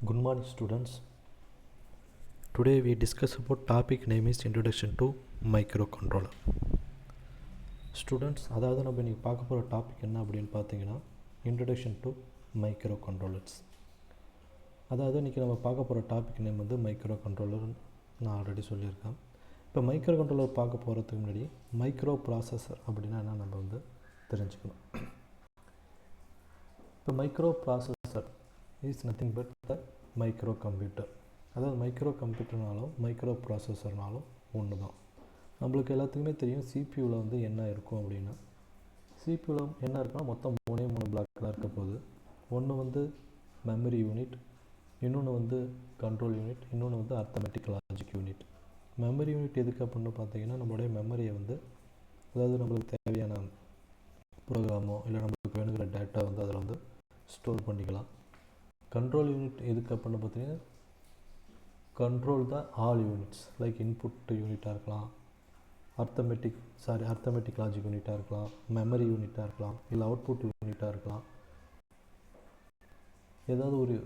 Good morning students. Today we discuss about topic name is Introduction to Microcontroller. Students, அதாவது நம்ம இன்றைக்கி பார்க்க போகிற டாபிக் என்ன அப்படின்னு பார்த்தீங்கன்னா இன்ட்ரடக்ஷன் டு மைக்ரோ கண்ட்ரோலர்ஸ். அதாவது இன்றைக்கி நம்ம பார்க்க போகிற டாபிக் நேம் வந்து மைக்ரோ கண்ட்ரோலர். நான் ஆல்ரெடி சொல்லியிருக்கேன். இப்போ மைக்ரோ கண்ட்ரோலர் பார்க்க போகிறதுக்கு முன்னாடி மைக்ரோ ப்ராசஸர் அப்படின்னா என்ன நம்ம வந்து தெரிஞ்சுக்கணும். இப்போ micro processor is nothing but the micro computer. அதாவது மைக்ரோ கம்ப்யூட்டர்னாலும் மைக்ரோ ப்ராசஸர்னாலும் ஒன்று தான். நம்மளுக்கு எல்லாத்துக்குமே தெரியும் சிபியூவில் வந்து என்ன இருக்கும் அப்படின்னா, சிபியூவில் என்ன இருக்குன்னா மொத்தம் மூணு பிளாக்லாம் இருக்க போகுது. ஒன்று வந்து மெமரி யூனிட், இன்னொன்று வந்து கண்ட்ரோல் யூனிட், இன்னொன்று வந்து arithmetic logic unit. Memory unit எதுக்கு அப்படின்னு பார்த்தீங்கன்னா நம்மளுடைய மெமரியை வந்து, அதாவது நம்மளுக்கு தேவையான ப்ரோக்ராமோ இல்லை நம்மளுக்கு வேணுங்கிற டேட்டா வந்து அதில் வந்து ஸ்டோர் பண்ணிக்கலாம். கண்ட்ரோல் யூனிட் எதுக்கு அப்படின்னு பார்த்தீங்கன்னா control the all units like input யூனிட்டாக இருக்கலாம், அர்த்தமெட்டிக் லாஜிக் யூனிட்டாக இருக்கலாம், மெமரி யூனிட்டாக இருக்கலாம், இல்லை அவுட்புட் யூனிட்டாக இருக்கலாம், ஏதாவது ஒரு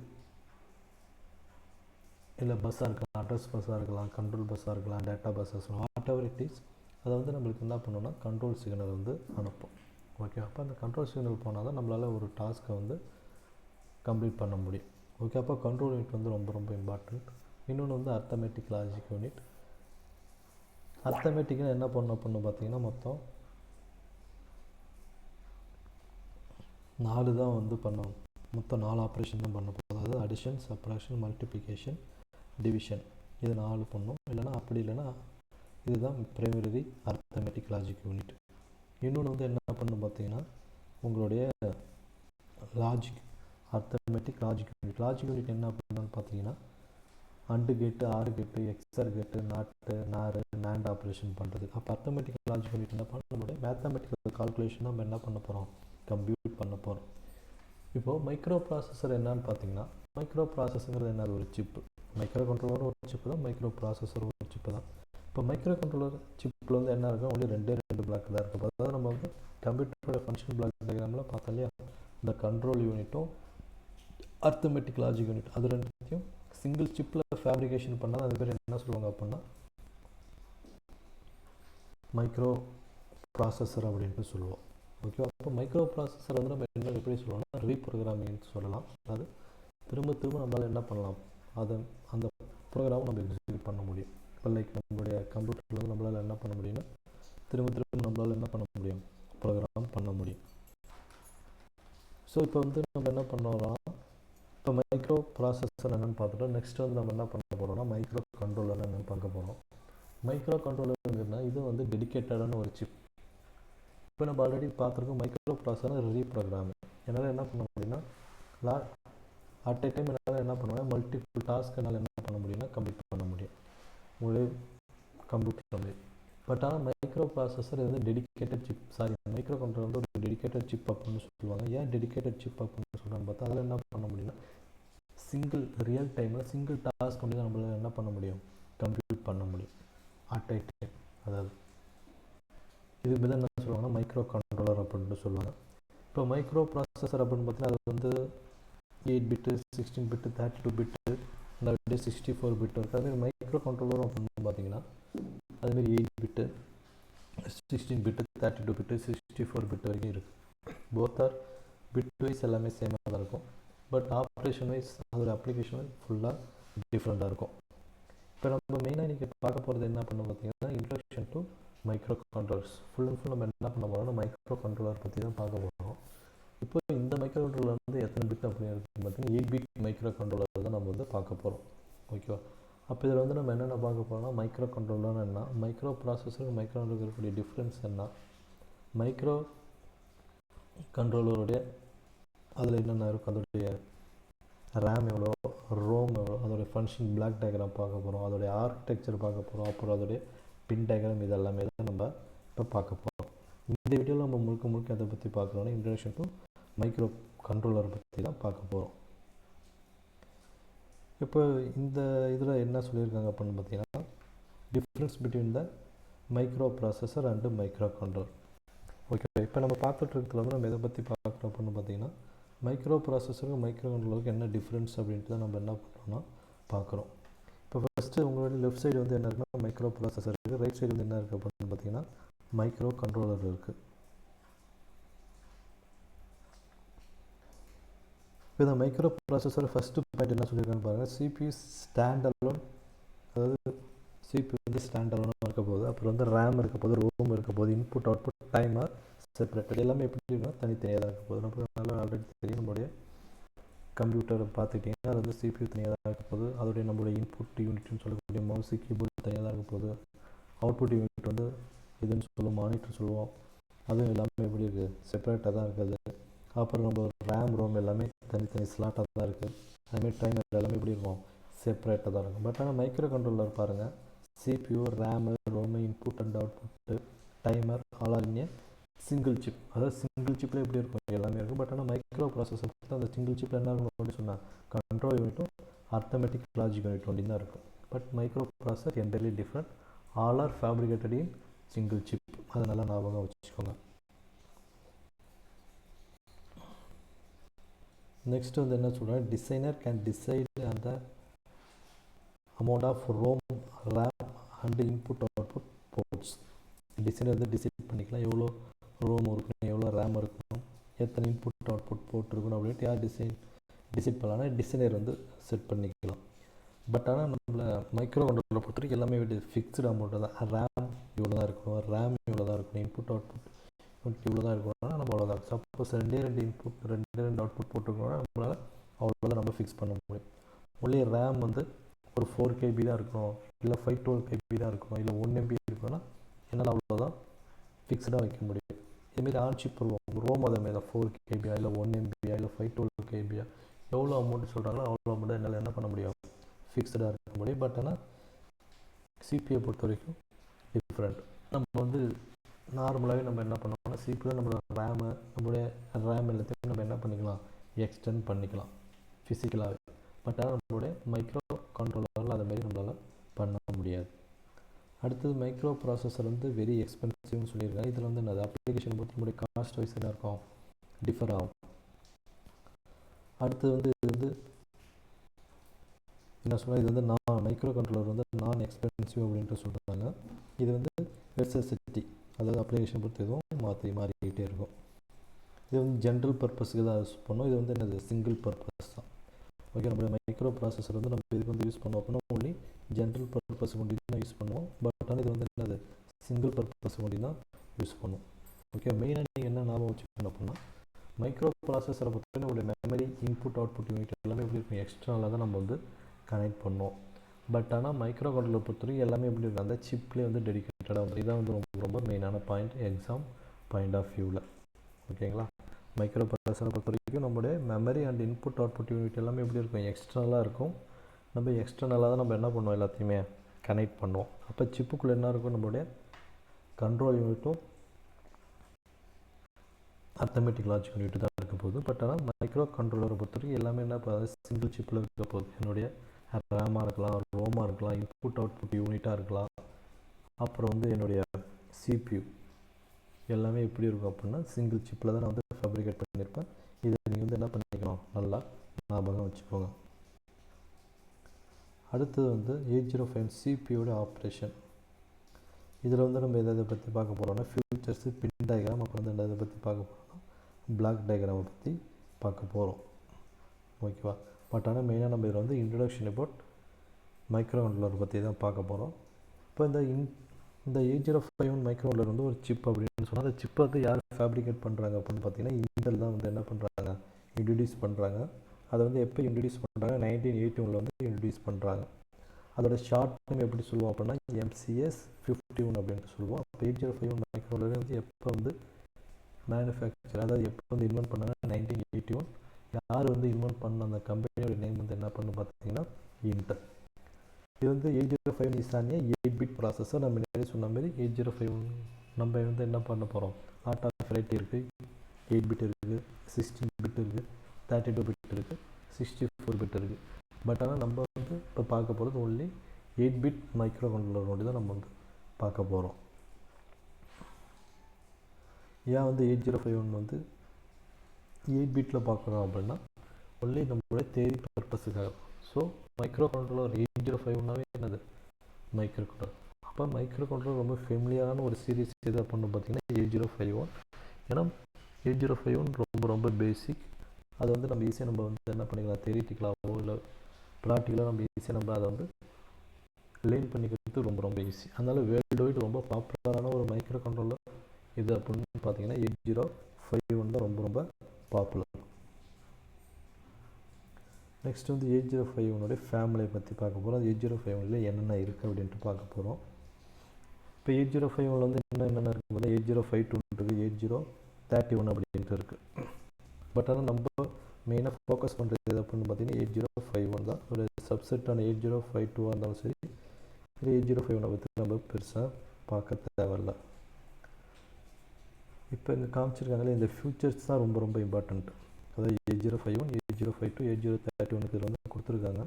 இல்லை பஸ்ஸாக இருக்கலாம், அட்ரஸ் பஸ்ஸாக இருக்கலாம், கண்ட்ரோல் பஸ்ஸாக இருக்கலாம், டேட்டா பஸ்ஸாக இருக்கலாம், வாட் எவர் இட் இஸ். அதை வந்து நம்மளுக்கு என்ன பண்ணோன்னா கண்ட்ரோல் சிக்னல் வந்து அனுப்பும். ஓகே, அப்போ அந்த கண்ட்ரோல் சிக்னல் போனால் தான் நம்மளால் ஒரு டாஸ்க்கை வந்து கம்ப்ளீட் பண்ண முடியும். ஓகே, அப்போ கண்ட்ரோல் யூனிட் வந்து ரொம்ப இம்பார்ட்டண்ட். இன்னொன்று வந்து அர்த்தமெட்டிக் லாஜிக் யூனிட். அர்த்தமெட்டிக்னா என்ன பண்ணணும் அப்படின்னு பார்த்தீங்கன்னா மொத்தம் 4 தான் வந்து பண்ணணும். மொத்தம் 4 ஆப்ரேஷன் தான் பண்ண போகுது. அதாவது அடிஷன், சப்ட்ராக்ஷன், மல்டிப்ளிகேஷன், டிவிஷன். இது 4 பண்ணும். இல்லைனா அப்படி இல்லைனா இதுதான் பிரைமரி அர்த்தமெட்டிக் லாஜிக் யூனிட். இன்னொன்று வந்து என்ன பண்ணணும் பார்த்தீங்கன்னா உங்களுடைய logic, arithmetic logic unit. Logic unit என்ன பண்ணணும்னு பார்த்தீங்கன்னா அண்டு கேட்டு, ஆறு கேட்டு, எக்ஸர் கேட்டு, நாட்டு, நாரு, நேண்ட் ஆப்ரேஷன் பண்ணுறது. அப்போ அர்த்தமெட்டிக் லாஜிக் யூனிட் என்ன பண்ண முடியும், மேத்தமெட்டிக்கல் கால்குலேஷன் நம்ம என்ன பண்ண போகிறோம், கம்ப்யூட் பண்ண போகிறோம். இப்போது மைக்ரோ ப்ராசஸர் என்னன்னு பார்த்தீங்கன்னா, மைக்ரோ ப்ராசஸருங்கிறது என்ன, ஒரு சிப்பு. மைக்ரோ கண்ட்ரோலர் ஒரு சிப்பு தான், மைக்ரோ ப்ராசஸர் ஒரு சிப்பு தான். இப்போ மைக்ரோ கண்ட்ரோலர் சிப்பில் வந்து என்ன இருக்கும், ஒன்லி ரெண்டு பிளாக் தான் இருக்கும். அதாவது நம்ம வந்து கம்ப்யூட்டரோட ஃபங்க்ஷன் பிளாக் டயக்ராமில் பார்த்தோம் இல்லையா, இந்த கண்ட்ரோல் யூனிட்டும் அர்த்தமெட்டிக் லாஜிக் யூனிட் அது ரெண்டுத்தையும் சிங்கிள் சிப்பில் ஃபேப்ரிகேஷன் பண்ணால் அது பேர் என்ன சொல்லுவாங்க அப்படின்னா மைக்ரோ ப்ராசஸர் அப்படின்ட்டு சொல்லுவோம். ஓகே, அப்போ மைக்ரோ ப்ராசஸர் வந்து நம்ம என்ன எப்படி சொல்லுவோம்னா ரீப்ரோக்ராமிங் சொல்லலாம். அதாவது திரும்ப நம்மளால் என்ன பண்ணலாம், அந்த ப்ரோக்ராமை நம்ம எக்ஸிக்யூட் பண்ண முடியும். இப்போ லைக் நம்மளுடைய கம்ப்யூட்டரில் வந்து நம்மளால் என்ன பண்ண முடியும்னா திரும்ப நம்மளால் என்ன பண்ண முடியும், ப்ரோக்ராம் பண்ண முடியும். ஸோ இப்போ வந்து நம்ம என்ன பண்ணுறோம்னா, இப்போ மைக்ரோ ப்ராசஸர் என்னென்னு பார்த்துட்டோம். நெக்ஸ்ட் வந்து நம்ம என்ன பண்ண போகிறோம்னா மைக்ரோ கண்ட்ரோலர் என்னென்னு பார்க்க போகிறோம். மைக்ரோ கண்ட்ரோலருங்கிறதுனா இது வந்து டெடிக்கேட்டடான ஒரு சிப். இப்போ நம்ம ஆல்ரெடி பார்த்துருக்கோம் மைக்ரோ ப்ராசஸர் ரீப்ரோக்ராம். என்னால் என்ன பண்ண முடியும்னா அட் எ டைம் என்னால் என்ன பண்ணுவேன், மல்டிபிள் டாஸ்க் என்னால் என்ன பண்ண முடியும்னா கம்ப்ளீட் பண்ண முடியும் உங்களுடைய கம்ப்யூட்டர். பட் ஆனால் மைக்ரோ ப்ராசஸர் இது வந்து டெடிக்கேட்டட் சிப். மைக்ரோ கண்ட்ரோலர் வந்து ஒரு டெடிக்கேட்டட் சிப் அப்படின்னு சொல்லுவாங்க. ஏன் டெடிக்கேட்டட் சிப் அப்படின்னு சொல்கிறான்னு பார்த்தா அதில் என்ன பண்ண முடியும்னா சிங்கிள் ரியல் டைமில் சிங்கிள் டாஸ்க் வந்து நம்மளால் என்ன பண்ண முடியும், கம்ப்யூட் பண்ண முடியும் அட் எ டைம். அதாவது இதுக்கு தான் என்ன சொல்லுவாங்கன்னா மைக்ரோ கண்ட்ரோலர் அப்படின்ட்டு சொல்லுவாங்க. இப்போ மைக்ரோ ப்ராசஸர் அப்படின்னு பார்த்தீங்கன்னா அது வந்து 8 பிட்டு, 16 பிட்டு, 32 பிட்டு, இந்த 64 பிட்டு இருக்குது. அதுமாதிரி மைக்ரோ கண்ட்ரோலர் அப்படின்னு பார்த்தீங்கன்னா அதுமாரி 8 பிட்டு, 16 பிட்டு, 32 பிட்டு, 64 பிட்டு வரைக்கும் இருக்குது. போத் ஆர் பிட் வைஸ் எல்லாமே சேமாக தான் இருக்கும். பட் ஆப்ரேஷன் வைஸ் அதோட அப்ளிகேஷன் வைஸ் ஃபுல்லாக டிஃப்ரெண்ட்டாக இருக்கும். இப்போ நம்ம மெயினாக இன்றைக்கி பார்க்க போகிறது என்ன பண்ண பார்த்தீங்கன்னா introduction to micro controllers. Full நம்ம என்ன பண்ண போகிறோம்னா மைக்ரோ கண்ட்ரோலர் பற்றி தான் பார்க்க போகிறோம். இப்போ இந்த மைக்ரோ கண்ட்ரோலர் வந்து எத்தனை பிட் அப்படின்னு பார்த்தீங்கன்னா 8 பிட் மைக்ரோ கண்ட்ரோலர் தான் நம்ம வந்து பார்க்க போகிறோம். ஓகேவா, அப்போ இதில் வந்து நம்ம என்னென்ன பார்க்க போகிறோம்னா மைக்ரோ கண்ட்ரோலர் என்ன, மைக்ரோ ப்ராசஸர், மைக்ரோ கண்ட்ரோலர் இருக்கக்கூடிய டிஃப்ரென்ஸ் என்ன, மைக்ரோ கண்ட்ரோலருடைய அதில் என்னென்ன இருக்கும், அதோடைய ரேம் எவ்வளோ, ரோம் எவ்வளோ, அதோடைய ஃபங்க்ஷன் பிளாக் டயக்ராம் பார்க்க போகிறோம், அதோடைய ஆர்கிடெக்சர் பார்க்க போகிறோம், அப்புறம் அதோடைய பின் டயக்ராம், இது எல்லாமே தான் நம்ம இப்போ பார்க்க போகிறோம். இந்த வீடியோவில் நம்ம முழுக்க அதை பற்றி பார்க்குறோன்னா இன்ட்ரடக்ஷன் டு மைக்ரோ கண்ட்ரோலர் பற்றி தான் பார்க்க போகிறோம். இப்போ இந்த இதில் என்ன சொல்லியிருக்காங்க அப்படின்னு பார்த்தீங்கன்னா difference between the micro processor and micro controller. Okay, இப்போ நம்ம பார்த்துட்டு இருக்கிறதுல வந்து நம்ம எதை பற்றி பார்க்குறோம் அப்படின்னு பார்த்தீங்கன்னா மைக்ரோ ப்ராசஸருக்கும் மைக்ரோ கண்ட்ரோலருக்கு என்ன டிஃப்ரென்ஸ் அப்படின்ட்டு தான் நம்ம என்ன பண்ணுறோன்னா பார்க்குறோம். இப்போ ஃபஸ்ட்டு உங்களோட லெஃப்ட் சைடு வந்து என்ன இருக்குன்னா மைக்ரோ ப்ராசஸர் இருக்குது, ரைட் சைடு வந்து என்ன இருக்குது அப்படின்னு பார்த்தீங்கன்னா மைக்ரோ கண்ட்ரோலர் இருக்குது. இப்போ இந்த மைக்ரோ ப்ராசஸர் ஃபஸ்ட்டு பாயிண்ட் என்ன சொல்லியிருக்கான்னு பாருங்கள், சிபியூ ஸ்டாண்ட் அலோன், அதாவது சிபியூ வந்து ஸ்டாண்ட் அலோனாக இருக்க போகுது, அப்புறம் வந்து ரேம் இருக்க போது, ரோம் இருக்க போது, இன்புட் அவுட்புட் டைமர் செப்பரேட்டட், எல்லாமே எப்படி இருக்குன்னா தனித்தனியாக தான் இருக்க போகுது. நம்ம நல்லா ஆல்ரெடி தெரியும், நம்மளுடைய கம்ப்யூட்டரை பார்த்துக்கிட்டிங்கன்னா அது வந்து சிபியூ தனியாக தான் இருக்க போகுது, அதோடைய நம்மளுடைய இன்புட் யூனிட்னு சொல்லக்கூடிய மவுஸு கீபோர்டு தனியாக தான் இருக்க போகுது, அவுட்புட் யூனிட் வந்து இதுன்னு சொல்லுவோம், மானிட்டர் சொல்லுவோம், அதுவும் எல்லாமே எப்படி இருக்குது செப்பரேட்டாக தான் இருக்குது. அப்புறம் நம்ம ரேம் ரோம் எல்லாமே தனித்தனி ஸ்லாட்டாக தான் இருக்குது. அதுமாதிரி டைமர் எல்லாமே எப்படி இருக்கும் செப்பரேட்டாக தான் இருக்கும். பட் ஆனால் மைக்ரோ கண்ட்ரோலர் பாருங்கள், CPU RAM ROM input and output timer all are in a single chip, அதாவது சிங்கிள் சிப்பில் எப்படி இருக்கும் எல்லாமே இருக்கும். பட் ஆனால் மைக்ரோ ப்ராசஸர் அந்த சிங்கிள் சிப்பில் என்ன இருக்கும் அப்படின்னு சொன்னால் கண்ட்ரோல் யூனிட்டும் அர்த்தமெட்டிக் லாஜிக் யூனிட் ஒன்றி தான் இருக்கும். But micro processor entirely different, all are fabricated in single chip, அதை நல்லா ஞாபகம் வச்சுக்கோங்க. நெக்ஸ்ட் வந்து என்ன சொல்கிறேன், டிசைனர் கேன் டிசைட் அந்த amount of ROM RAM and input output ports. Designer வந்து டிசைட் பண்ணிக்கலாம் எவ்வளோ ரோம் இருக்கணும், எவ்வளோ ரேம் இருக்கணும், எத்தனை இன்புட் அவுட்புட் போர்ட் இருக்கணும் அப்படின்ட்டு யார் டிசைட் பண்ணலான்னா டிசைனர் வந்து செட் பண்ணிக்கலாம். பட் ஆனால் நம்மளை மைக்ரோ கண்ட்ரோலரை பொறுத்த வரைக்கும் எல்லாமே ஃபிக்ஸ்டு அமௌண்ட்டு தான், ரேம் இவ்வளோ தான் இருக்கணும், ரேம் இவ்வளோ தான் இருக்கணும், இன்புட் அவுட்புட் இவ்வளோ தான் இருக்கணும்னா நம்ம அவ்வளோதான். சப்போஸ் ரெண்டு இன்புட் ரெண்டு அவுட்புட் போட்டிருக்கோம்னா நம்மளால் அவ்வளோதான் நம்ம ஃபிக்ஸ் பண்ண முடியும். ஒன்லி ரேம் வந்து ஒரு 4 KB தான் இருக்கணும், இல்லை 512 KB தான் இருக்கணும், இல்லை 1 MB இருக்கணும்னா என்னால் அவ்வளோதான் ஃபிக்ஸ்டாக வைக்க முடியும். இதுமாரி ஆன்சிப் ரோம் அதேமாரி தான் 4 KB இல்லை 1 MB இல்லை 512 KB எவ்வளோ அமௌண்ட் சொல்கிறாங்களோ அவ்வளோ அமௌண்ட் என்னால் என்ன பண்ண முடியும் ஃபிக்ஸ்டாக இருக்க முடியும். பட் ஆனால் சிபிஐ பொறுத்த வரைக்கும் டிஃப்ரெண்ட். நம்ம வந்து நார்மலாகவே நம்ம என்ன பண்ணோம்னா சிபிஐ நம்மளோட நம்மளுடைய ரேம் எல்லாத்தையும் நம்ம என்ன பண்ணிக்கலாம் எக்ஸ்டெண்ட் பண்ணிக்கலாம் ஃபிசிக்கலாகவே. பட் ஆனால் நம்மளுடைய மைக்ரோ கண்ட்ரோலரில் அதுமாரி நம்மளால் பண்ண முடியாது. அடுத்தது மைக்ரோ ப்ராசஸர் வந்து வெரி எக்ஸ்பென்சிவ்னு சொல்லியிருக்காங்க. இதில் வந்து என்னது அப்ளிகேஷன் பொறுத்து நம்மளுடைய காஸ்ட் வைஸ் என்ன இருக்கும் டிஃபர் ஆகும். அடுத்தது வந்து இது வந்து என்ன சொன்னால் இது வந்து மைக்ரோ கண்ட்ரோலர் வந்து நான் எக்ஸ்பென்சிவ் அப்படின்ட்டு சொல்கிறாங்க. இது வந்து வெர்சசிட்டி, அதாவது அப்ளிகேஷன் பொறுத்து எதுவும் மாறிக்கிட்டே இருக்கும். இது வந்து ஜென்ரல் பர்பஸுக்கு தான் யூஸ் பண்ணோம். இது வந்து என்னது சிங்கிள் பர்பஸ் தான். ஓகே, நம்மளுடைய மைக்ரோ ப்ராசஸர் வந்து நம்ம இதுக்கு வந்து யூஸ் பண்ணோம் அப்படின்னா ஒன்லி ஜென்ரல் பர்பஸ் மட்டும் தான் யூஸ் பண்ணுவோம். பட் ஆனால் இது வந்து என்னது சிங்கிள் பர்பஸ் மட்டும் தான் யூஸ் பண்ணுவோம். ஓகே, மெயினாக நீங்கள் என்ன ஞாபகம் வச்சுக்கணும் அப்படின்னா மைக்ரோ ப்ராசஸரை பொறுத்தவரை நம்மளுடைய மெமரி இன்புட் அவுட்புட் யூனிட் எல்லாமே எப்படி இருக்கும் எக்ஸ்டர்னலாக தான் நம்ம வந்து கனெக்ட் பண்ணுவோம். பட் ஆனால் மைக்ரோ கண்ட்ரோலர் பொறுத்தவரைக்கும் எல்லாமே எப்படி இருக்கும் அந்த சிப்லேயே வந்து டெடிக்கேட்டடாக வந்து இதான் வந்து ரொம்ப ரொம்ப மெயினான பாயிண்ட் எக்ஸாம் பாயிண்ட் ஆஃப் வியூவில். ஓகேங்களா, மைக்ரோ ப்ராசஸரை பொறுத்த வரைக்கும் நம்மளுடைய memory and input output unit எல்லாமே எப்படி இருக்கும் எக்ஸ்டர்னலாக இருக்கும். நம்ம எக்ஸ்டர்னலாக தான் நம்ம என்ன பண்ணுவோம் எல்லாத்தையுமே கனெக்ட் பண்ணுவோம். அப்போ சிப்புக்குள்ளே என்ன இருக்கும் நம்மளுடைய கண்ட்ரோல் யூனிட்டும் அர்த்தமெட்டிக் லாஜிக் யூனிட் தான் இருக்க போகுது. பட் ஆனால் மைக்ரோ கண்ட்ரோலரை பொறுத்த வரைக்கும் எல்லாமே என்ன சிங்கிள் சிப்பில் இருக்க போகுது. என்னுடைய ரேமாக இருக்கலாம், ரோமாக இருக்கலாம், இன்புட் அவுட்புட் யூனிட்டாக இருக்கலாம், அப்புறம் வந்து என்னுடைய சிபியூ எல்லாமே எப்படி இருக்கும் அப்படின்னா சிங்கிள் சிப்பில் தான் நான் வந்து ஃபேப்ரிகேட் பண்ணியிருப்பேன். இதை நீங்கள் வந்து என்ன பண்ணிக்கணும் நல்லா ஞாபகம் வச்சுக்கோங்க. அடுத்தது வந்து 8051 சிபியோட ஆப்ரேஷன். இதில் வந்து நம்ம எதை பற்றி பார்க்க போகிறோம்னா ஃபியூச்சர்ஸு, பின் டயக்ராம், அப்புறம் வந்து எதை பற்றி பார்க்க போகிறோம்னா பிளாக் டயக்ராமை பற்றி பார்க்க போகிறோம். ஓகேவா, பட் ஆனால் மெயினாக நம்ம இதில் வந்து இன்ட்ரடக்ஷன் அபவுட் மைக்ரோ கண்ட்ரோலர் பற்றி தான் பார்க்க போகிறோம். இப்போ இந்த 8051 மைக்ரோ கண்ட்ரோலர் வந்து ஒரு சிப் அப்படின்னு சொன்னால் அந்த சிப்பை வந்து யார் ஃபேப்ரிகேட் பண்ணுறாங்க அப்படின்னு பார்த்தீங்கன்னா இன்டெல் தான் வந்து என்ன பண்ணுறாங்க இன்ட்ரடியூஸ் பண்ணுறாங்க. அதை வந்து எப்போ இன்ட்ரடியூஸ் பண்ணுறாங்க 1981 வந்து இன்ட்ரடியூஸ் பண்ணுறாங்க. அதோட ஷார்ட் நேம் எப்படி சொல்லுவோம் அப்படின்னா MCS51 அப்படின்ட்டு சொல்லுவோம். அப்போ 8051 மைக்ரோ கண்ட்ரோலர் வந்து எப்போ வந்து மேனுஃபேக்சர், அதாவது எப்போ வந்து இன்வென்ட் பண்ணாங்க 1981. யார் வந்து இன்வென்ட் பண்ண அந்த கம்பெனியோட நேம் வந்து என்ன பண்ணு பார்த்தீங்கன்னா இன்டெல். இது வந்து 8051 இஸ் 8-bit ப்ராசஸர். நம்ம முன்னாடி சொன்ன மாதிரி 8051 நம்ம வந்து என்ன பண்ண போகிறோம் லாட் ஆஃப் வெரைட்டி இருக்குது. 8-bit இருக்குது, 16-bit இருக்குது, 32-bit இருக்குது, 64-bit இருக்குது. பட் ஆனால் நம்ம வந்து இப்போ பார்க்க போகிறது ஒன்லி 8-bit மைக்ரோ கண்ட்ரோலர் ஒன்று தான் நம்ம வந்து பார்க்க போகிறோம். ஏன் வந்து 8051 வந்து 8 பிட்டில் பார்க்குறோம் அப்படின்னா ஒன்லி நம்மளுடைய தேதி பர்பஸுக்காக. ஸோ மைக்ரோ கண்ட்ரோலர் 8051னாவே என்னது மைக்ரோ கண்ட்ரோலர். அப்போ மைக்ரோ கண்ட்ரோலர் ரொம்ப ஃபெமிலியரான ஒரு சீரிஸ் எது அப்படின்னு பார்த்தீங்கன்னா 8051. ஏன்னா 8051 ரொம்ப ரொம்ப பேசிக். அது வந்து நம்ம ஈஸியாக நம்ம வந்து என்ன பண்ணிக்கலாம், தியரிட்டிக்கலாகவோ இல்லை ப்ராக்டிக்கலாக நம்ம ஈஸியாக நம்ம அதை வந்து லேர்ன் பண்ணிக்கிறது ரொம்ப ரொம்ப ஈஸி. அதனால் வேர்ல்டு வைடு ரொம்ப பாப்புலரான ஒரு மைக்ரோ கண்ட்ரோலர் இது அப்படின்னு பார்த்தீங்கன்னா 8051 தான் ரொம்ப ரொம்ப பாப்புலர். நெக்ஸ்ட் வந்து 8051 ஃபேமிலியை பற்றி பார்க்க போகிறோம். அது 8051 என்னென்ன இருக்குது அப்படின்ட்டு பார்க்க போகிறோம். இப்போ 8051 வந்து என்னென்ன இருக்குது, 8052 இருக்குது, 8031 அப்படின்ட்டு இருக்குது. பட் ஆனால் நம்ம மெயினாக ஃபோக்கஸ் பண்ணுறது எது அப்படின்னு பார்த்தீங்கன்னா 8051 தான். ஒரு சப்செட்டான 8052 இருந்தாலும் சரி, 8051 பற்றி நம்ம பெருசாக பார்க்க தேவையில்லை. இப்போ இங்கே காமிச்சிருக்காங்களே இந்த ஃபியூச்சர்ஸ் தான் ரொம்ப ரொம்ப இம்பார்ட்டண்ட். அதாவது 8051, 8052, 8031 இதில் வந்து கொடுத்துருக்காங்க.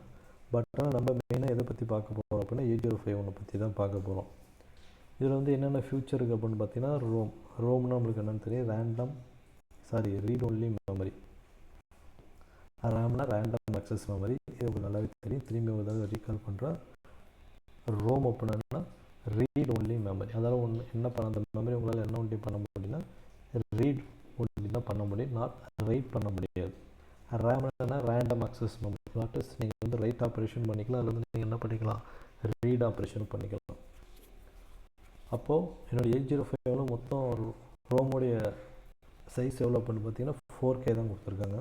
பட் ஆனால் நம்ம மெயினாக எதை பற்றி பார்க்க போகிறோம் அப்படின்னா 8051 பற்றி தான் பார்க்க போகிறோம். இதில் வந்து என்னென்ன ஃபியூச்சர் இருக்குது அப்படின்னு பார்த்தீங்கன்னா ரோம்னா நம்மளுக்கு என்னென்னு தெரியும், ரீட் ஒன்லி மெமரி. ரேம்னா ரேண்டம் அக்சஸ் மெமரி. இது உங்களுக்கு நல்லாவே தெரியும். திரும்பி ஒரு ரீகால் பண்ணுறேன். ரோம் அப்படின்னா ரீட் ஒன்லி மெமரி. அதாவது ஒன்று என்ன பண்ண அந்த மெமரி உங்களால் என்ன ஒன்லி பண்ண முடியும்னா ரீட் ஒன்லி தான் பண்ண முடியும், நாட் ரைட் பண்ண முடியாது. ரேம்னா ரேண்டம் அக்சஸ் மெமரி. நாட் நீங்கள் வந்து ரைட் ஆப்ரேஷன் பண்ணிக்கலாம், அதில் வந்து நீங்கள் என்ன பண்ணிக்கலாம், ரீட் ஆப்ரேஷன் பண்ணிக்கலாம். அப்போது என்னோடய 8051 மொத்தம் ரோமோடைய சைஸ் எவ்வளோ அப்படின்னு பார்த்தீங்கன்னா 4K தான் கொடுத்துருக்காங்க.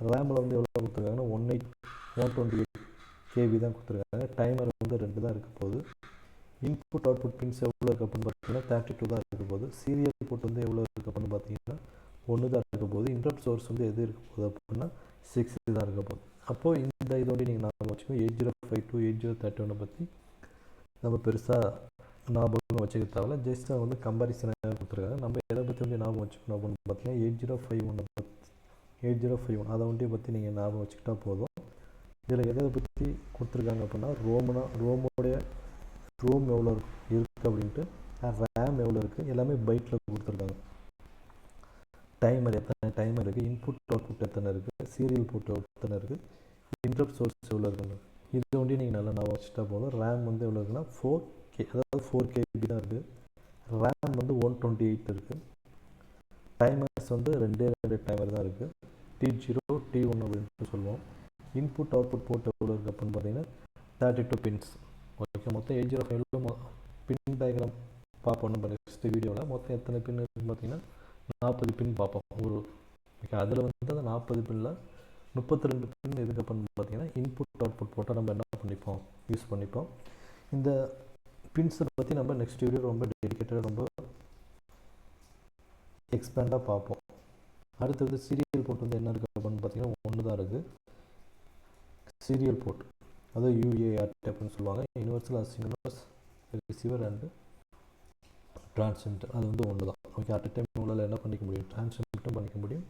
ரேமில் வந்து எவ்வளோ கொடுத்துருக்காங்கன்னா 128 KB தான் கொடுத்துருக்காங்க. டைமர் வந்து 2 தான் இருக்க போகுது. இன்புட் அவுட்புட் பின்ஸ் எவ்வளோ இருக்குது அப்படின்னு பார்த்தீங்கன்னா 32 தான் இருக்க போகுது. சீரியல் போர்ட் வந்து எவ்வளோ இருக்குது அப்படின்னு பார்த்தீங்கன்னா 1 தான் இருக்க போகுது. இன்டரப்ட் சோர்ஸ் வந்து எது இருக்க போகுது அப்படின்னா 6 தான் இருக்க போகுது. அப்போது இந்த இதோட நீங்கள் ஞாபகம் வச்சுக்கோங்க. 8052, 8031 பற்றி நம்ம பெருசாக ஞாபகம் வச்சுக்க தேவையில்ல. ஜஸ்ட் வந்து கம்பாரிசனாக கொடுத்துருக்காங்க. நம்ம எதை பற்றி வந்து ஞாபகம் வச்சுக்கணும் அப்படின்னு பார்த்தீங்கன்னா 8051 அதை ஒன்றியை பற்றி நீங்கள் ஞாபகம் வச்சுக்கிட்டா போதும். இதில் எதை பற்றி கொடுத்துருக்காங்க அப்படின்னா ரோமோடைய ரோம் எவ்வளோ இருக்குது அப்படின்ட்டு, ரேம் எவ்வளோ இருக்குது, எல்லாமே பைட்டில் கொடுத்துருக்காங்க. டைமர் எத்தனை டைமர் இருக்குது, இன்புட் அவுட்புட் எத்தனை இருக்குது, சீரியல் போர்ட் எத்தனை இருக்குது, இன்டரப்ட் சோர்ஸ் எவ்வளோ இருக்குங்க, இது ஒன்றி நீங்கள் நல்லா ஞாபகம் வச்சுட்டா போதும். ரேம் வந்து எவ்வளோ இருக்குன்னா 4K, அதாவது 4KB தான் இருக்குது. ரேம் வந்து 128 இருக்குது. டைமர்ஸ் வந்து 2 டைமர் தான் இருக்குது. T0, T1 அப்படின்ட்டு சொல்லுவோம். இன்புட் அவுட்புட் போர்ட் எவ்வளோ இருக்குது அப்படின்னு பார்த்தீங்கன்னா 32 பின்ஸ். ஓகே, மொத்தம் 8051 பின் டயக்ராம் பார்ப்போம் நம்ம நெக்ஸ்ட் வீடியோவில். மொத்தம் எத்தனை பின் இருக்குன்னு பார்த்தீங்கன்னா 40 பின் பார்ப்போம். ஓகே, அதில் வந்து அந்த 40 பின்னில் 32 பின் எதுக்கு அப்படின்னு பார்த்தீங்கன்னா இன்புட் அவுட்புட் போட்டால் நம்ம என்ன பண்ணிப்போம், யூஸ் பண்ணிப்போம். இந்த பின்ஸை பற்றி நம்ம நெக்ஸ்ட் வீடியோ ரொம்ப டெடிக்கேட்டடாக ரொம்ப எக்ஸ்பேண்டாக பார்ப்போம். அடுத்தது சீரியல் போர்ட் வந்து என்ன இருக்குது அப்படின்னு பார்த்தீங்கன்னா 1 தான் இருக்குது. சீரியல் போர்ட் அதாவது UART அப்படின்னு சொல்லுவாங்க, universal asynchronous receiver and transmitter. அது வந்து 1 தான். ஓகே, அட் டைம் உங்களால் என்ன பண்ணிக்க முடியும், டிரான்ஸ்மிட்டும் பண்ணிக்க முடியும்,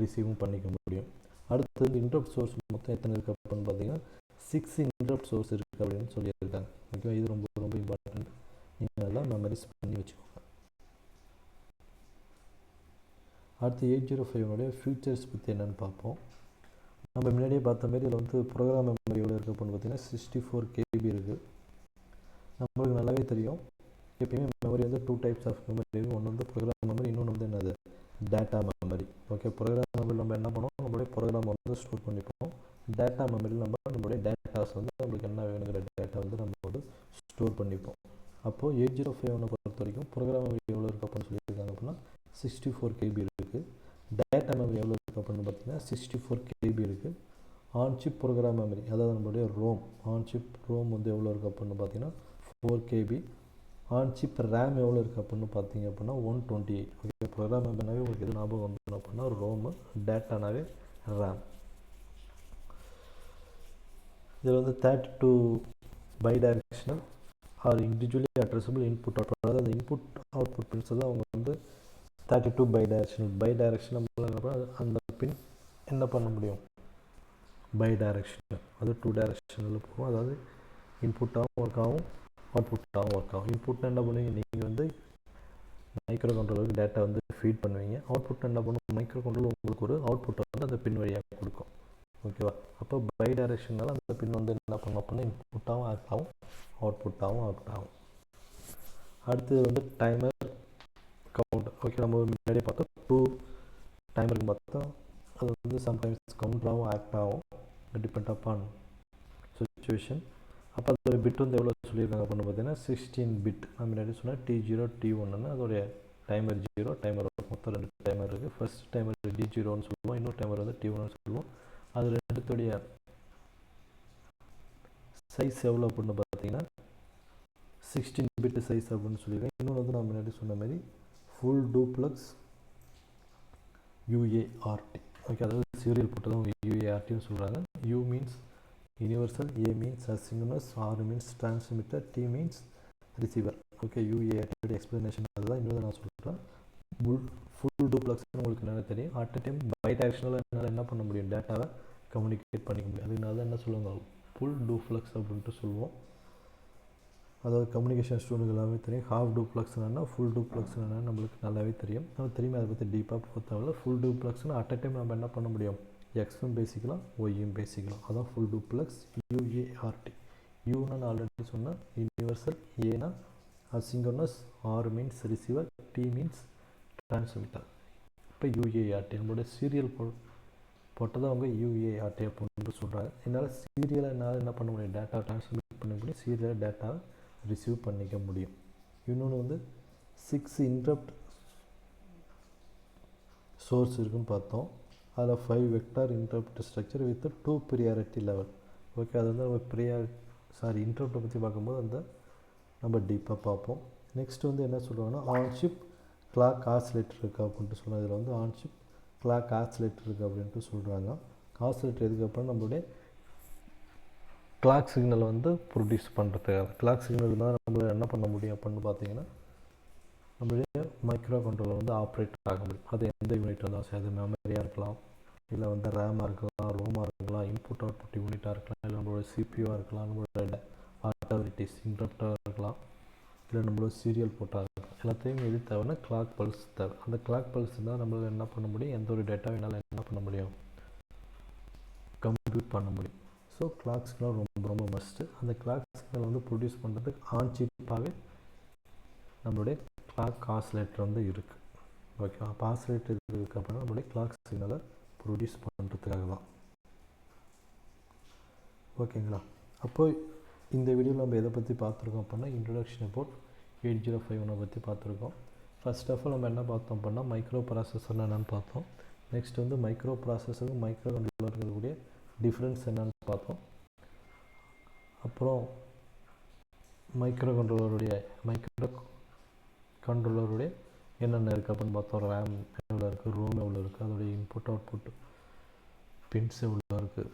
ரிசீவும் பண்ணிக்க முடியும். அடுத்தது இன்டரப்ட் சோர்ஸ் மொத்தம் எத்தனை இருக்குது அப்படின்னு பார்த்தீங்கன்னா 6 இன்டரப்ட் சோர்ஸ் இருக்குது அப்படின்னு சொல்லியிருக்காங்க. ஓகேவா, இது ரொம்ப ரொம்ப இம்பார்ட்டன்ட். நீங்கள் நல்லா மெமரிஸ் பண்ணி வச்சுக்கோங்க. அடுத்து 8051 ஃபியூச்சர்ஸ் பற்றி என்னென்னு பார்ப்போம். நம்ம முன்னாடியே பார்த்த மாதிரி இதில் வந்து ப்ரோக்ராம் மெமரி எவ்வளோ இருக்குது அப்படின்னு பார்த்தீங்கன்னா 64 KB இருக்குது. நம்மளுக்கு நல்லாவே தெரியும், எப்பயுமே மெமரி வந்து 2 டைப்ஸ் ஆஃப் மெமரி இருக்குது. ஒன்று வந்து ப்ரோக்ராம் மெமரி, இன்னொன்று வந்து என்னது data memory. Okay, program memory நம்ம என்ன பண்ணுவோம், நம்மளுடைய ப்ரோக்ராம் வந்து ஸ்டோர் பண்ணிப்போம். டேட்டா மெமரியில் நம்மளுடைய டேட்டாஸ் வந்து நம்மளுக்கு என்ன வேணுங்கிற டேட்டா வந்து நம்ம வந்து ஸ்டோர் பண்ணிப்போம். அப்போது 8051 பொறுத்த வரைக்கும் ப்ரோக்ராம் மெமரி எவ்வளோ இருக்குது அப்படின்னு சொல்லியிருக்காங்க அப்படின்னா 64 KB இருக்குது. டேட்டா மெமரி எவ்வளோ இருக்குது அப்படின்னு பார்த்தீங்கன்னா 64 KB இருக்குது. ஆன் சிப் ப்ரோக்ராம் மெமரி, அதாவது நம்மளுடைய ஆன் சிப் ரோம் வந்து எவ்வளோ இருக்குது அப்படின்னு பார்த்தீங்கன்னா 4 KB. ஆன் சிப் ரேம் எவ்வளோ இருக்குது அப்படின்னு பார்த்தீங்க அப்படின்னா 128. ஓகே, ப்ரோக்ராம் மெமரினாவே உங்களுக்கு எது ஞாபகம் வந்துடும் அப்படின்னா ரோமு, டேட்டானாவே ரேம். இதில் வந்து 32 bidirectional or individually addressable input output, அதாவது அந்த இன்புட் அவுட்புட் பின்ஸ் தான் அவங்க வந்து 32 பை டைரக்ஷனல் அந்த பின் என்ன பண்ண முடியும், பை டைரக்ஷனல், அது 2 டைரக்ஷனில் போகும். அதாவது இன்புட்டாகவும் ஒர்க் ஆகும், அவுட்புட்டாகவும் ஒர்க் ஆகும். இன்புட்னா என்ன பண்ணுவீங்க, நீங்கள் வந்து மைக்ரோ கண்ட்ரோலருக்கு டேட்டா வந்து ஃபீட் பண்ணுவீங்க. அவுட்புட் என்ன பண்ணும், மைக்ரோ கண்ட்ரோலர் உங்களுக்கு ஒரு அவுட்புட்டை வந்து அந்த பின் வழியாக கொடுக்கும். ஓகேவா? அப்போ பை டைரக்ஷனால் அந்த பின் வந்து என்ன பண்ணணும் அப்படின்னா இன்புட்டாகவும் ஆக்ட் ஆகும், அவுட்புட்டாகவும் ஆக்ட் ஆகும். அடுத்தது வந்து டைமர் கவுண்ட். ஓகே, நம்ம முன்னாடியே பார்த்தோம் 2 டைமருக்கு பார்த்தோம். அது வந்து சம்டைம்ஸ் கவுண்டராகவும் ஆக்ட் ஆகும், டிபெண்ட் அப்பான் சுச்சுவேஷன். அப்போ அதோட பிட் வந்து எவ்வளோ சொல்லியிருக்காங்க அப்படின்னு பார்த்தீங்கன்னா 16 பிட். நான் முன்னாடி சொன்னால் T0 T1ன்னு அதோடைய டைமர் 0 டைமர் மொத்தம் 2 டைமர் இருக்குது. ஃபர்ஸ்ட் டைமர் D0ன்னு சொல்லுவோம், இன்னொரு டைமர் வந்து T1ன்னு சொல்லுவோம். அது ரெண்டுத்துடைய சைஸ் எவ்வளோ அப்படின்னு பார்த்தீங்கன்னா 16 பிட் சைஸ் அப்படின்னு சொல்லியிருக்கேன். இன்னொன்று வந்து நான் முன்னாடி சொன்ன மாதிரி ஃபுல் டூப்ளக்ஸ் UART. ஓகே, அதாவது சீரியல் போட்டு தான் UARTன்னு சொல்கிறாங்க. U means universal, A means asynchronous, R means transmitter, T means receiver. Okay, UART explanation அதுதான் இன்னொரு நான் சொல்கிறேன். ஃபுல் டூப்ளக்ஸ்னு உங்களுக்கு என்ன தெரியும், at a time bidirectional என்னால் என்ன பண்ண முடியும், டேட்டாவை கம்யூனிகேட் பண்ணிக்க முடியும். அதனால தான் என்ன சொல்லுவாங்க, ஃபுல் டூப்ளக்ஸ் அப்படின்ட்டு சொல்லுவோம். அதாவது கம்யூனிகேஷன் ஸ்டூடெண்ட் எல்லாமே தெரியும். ஹாஃப் டூப்ளக்ஸ்னா ஃபுல் டூப்ளக்ஸ்னா நம்மளுக்கு நல்லாவே தெரியும். நம்ம தெரியுமா, அதை பற்றி டீப்பாக பொறுத்தவரை ஃபுல் டூப்ளக்ஸ்னால் அட் அ டைம் நம்ம என்ன பண்ண முடியும், எக்ஸும் பேசிக்கலாம், ஒய்யும் பேசிக்கலாம். அதான் ஃபுல் டூப்ளக்ஸ் UART. யூனா நான் ஆல்ரெடி சொன்னேன் யூனிவர்சல், ஏனா asynchronous, R means receiver, T means transmitter. இப்போ UART நம்மளோட சீரியல் போட்டதை அவங்க UART அப்படின்னு சொல்கிறாங்க. என்னால் சீரியலை என்னால் என்ன பண்ண முடியும், டேட்டா டிரான்ஸ்மிட் பண்ண முடியும், சீரியலை டேட்டாவை ரிசீவ் பண்ணிக்க முடியும். இன்னொன்று வந்து 6 இன்டரப்ட் சோர்ஸ் இருக்குன்னு பார்த்தோம். அதில் 5 vector interrupt structure with 2 priority level. Okay, அது வந்து நம்ம இன்டரப்ட்டை பற்றி பார்க்கும்போது அந்த நம்ம டீப்பாக பார்ப்போம். நெக்ஸ்ட் வந்து என்ன சொல்லுவாங்கன்னா ஆன்ஷிப் கிளாக் ஆசிலேட்டர் இருக்குது அப்படின்ட்டு சொல்லுவாங்க. இதில் வந்து ஆன்ஷிப் கிளாக் ஆசிலேட்டர் இருக்குது அப்படின்ட்டு சொல்கிறாங்க. ஆசிலேட்டர் எதுக்கு அப்புறம் நம்மளுடைய கிளாக் சிக்னல் வந்து ப்ரொடியூஸ் பண்ணுறதுக்காக. கிளாக் சிக்னல் இருந்தால் நம்மள என்ன பண்ண முடியும் அப்படின்னு பார்த்தீங்கன்னா நம்மளுடைய மைக்ரோ கண்ட்ரோலர் வந்து ஆப்ரேட் ஆக முடியும். அது எந்த யூனிட் இருந்தாலும் சரி, அது மெமரியாக இருக்கலாம், இல்லை வந்து ரேமாக இருக்கலாம், ரோமாக இருக்கலாம், இன்புட் அவுட்புட் யூனிட்டாக இருக்கலாம், இல்லை நம்மளோட CPUவாக இருக்கலாம், நம்மளோட ஆட்டோரிட்டிஸ் இன்டரப்டாக இருக்கலாம், இல்லை நம்மளோட சீரியல் போட்டாக இருக்கலாம். எல்லாத்தையும் எது தேவைன்னா கிளாக் பல்ஸ் தேவை. அந்த கிளாக் பல்ஸ் தான் நம்மளால் என்ன பண்ண முடியும், எந்த ஒரு டேட்டாவை என்னால் என்ன பண்ண முடியும், கம்ப்யூட் பண்ண முடியும். ஸோ கிளாக் சிக்னல் ரொம்ப ரொம்ப மஸ்ட்டு. அந்த கிளாக் சிக்னல் வந்து ப்ரொடியூஸ் பண்ணுறதுக்கு ஆன்சிப்பாகவே நம்மளுடைய கிளாக் ஆசிலேட்டர் வந்து இருக்குது. ஓகேவா? அப்போ ஆசிலேட்டர் இருக்குது அப்படின்னா நம்மளுடைய கிளாக் சிக்னலை ப்ரொடியூஸ் பண்ணுறதுக்காக தான். ஓகேங்களா? அப்போ இந்த வீடியோவில் நம்ம எதை பற்றி பார்த்துருக்கோம் அப்படின்னா இன்ட்ரடக்ஷன் அபவுட் 8051 பற்றி பார்த்துருக்கோம். ஃபர்ஸ்ட் ஆஃப் ஆல் நம்ம என்ன பார்த்தோம் அப்படின்னா மைக்ரோ ப்ராசஸர்னா என்னென்னு பார்த்தோம். நெக்ஸ்ட் வந்து மைக்ரோ ப்ராசஸருக்கும் மைக்ரோ கண்ட்ரோலர் இருக்கக்கூடிய டிஃப்ரென்ஸ் என்னென்னு பார்த்தோம். அப்புறம் மைக்ரோ கண்ட்ரோலருடைய என்னென்ன இருக்குது அப்படின்னு பார்த்தோம். ரேம் எவ்வளோ இருக்குது, ரோம் எவ்வளோ இருக்குது, அதோடைய இன்புட் அவுட்புட் பின்ஸ் எவ்வளோ இருக்குது,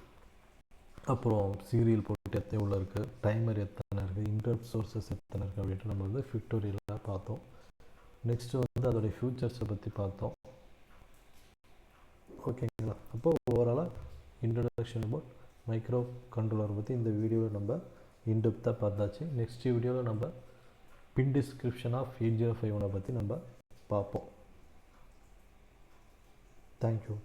அப்புறம் சீரியல் போட்டு எவ்வளோ இருக்குது, டைமர் எத்தனை இருக்குது, இன்டரப்ட் சோர்ஸஸ் எத்தனை இருக்குது அப்படின்ட்டு நம்ம வந்து ஃபிக்டோரியலாக பார்த்தோம். நெக்ஸ்ட்டு வந்து அதோடைய ஃபியூச்சர்ஸை பற்றி பார்த்தோம். ஓகேங்களா? அப்போ ஓவராலாக இன்ட்ரடக்ஷன் அபவுட் மைக்ரோ கண்ட்ரோலர் பற்றி இந்த வீடியோவில் நம்ம இன்டெப்த்தாக பார்த்தாச்சு. நெக்ஸ்ட் வீடியோவில் நம்ம பின் டிஸ்கிரிப்ஷன் ஆஃப் 8051 பற்றி நம்ம பார்ப்போம். தேங்க்யூ.